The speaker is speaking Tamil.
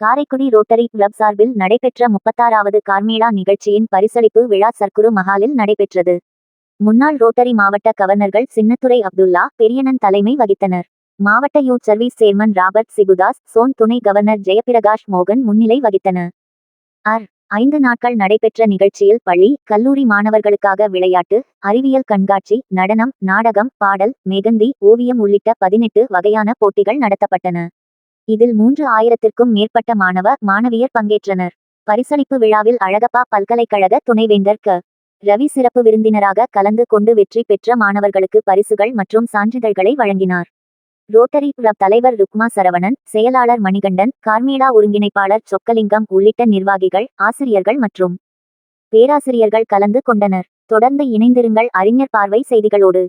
காரைக்குடி ரோட்டரி கிளப் சார்பில் நடைபெற்ற 36வது கார்மேளா நிகழ்ச்சியின் பரிசளிப்பு விழா சர்க்குரு மஹாலில் நடைபெற்றது. முன்னாள் ரோட்டரி மாவட்ட கவர்னர்கள் சின்னத்துரை அப்துல்லா, பெரியண்ணன் தலைமை வகித்தனர். மாவட்ட youth service chairman Robert Sibudas, zone துணை கவர்னர் ஜெயபிரகாஷ் மோகன் முன்னிலை வகித்தனர். 5 நாட்கள் நடைபெற்ற நிகழ்ச்சியில் பள்ளி, கல்லூரி மாணவர்களுக்காக விளையாட்டு, அறிவியல் கண்காட்சி, நடனம், நாடகம், பாடல், மெகந்தி, ஓவியம் உள்ளிட்ட 18 வகையான போட்டிகள் நடத்தப்பட்டன. இதில் 3000த்திற்கும் மேற்பட்ட மாணவியர் பங்கேற்றனர். பரிசளிப்பு விழாவில் அழகப்பா பல்கலைக்கழக துணைவேந்தர் க. ரவி சிறப்பு விருந்தினராக கலந்து கொண்டு வெற்றி பெற்ற மாணவர்களுக்கு பரிசுகள் மற்றும் சான்றிதழ்களை வழங்கினார். ரோட்டரி கிளப் தலைவர் ருக்மா சரவணன், செயலாளர் மணிகண்டன், கார்மேளா ஒருங்கிணைப்பாளர் சொக்கலிங்கம் உள்ளிட்ட நிர்வாகிகள், ஆசிரியர்கள் மற்றும் பேராசிரியர்கள் கலந்து கொண்டனர். தொடர்ந்து இணைந்திருங்கள் அறிஞர் பார்வை செய்திகளோடு.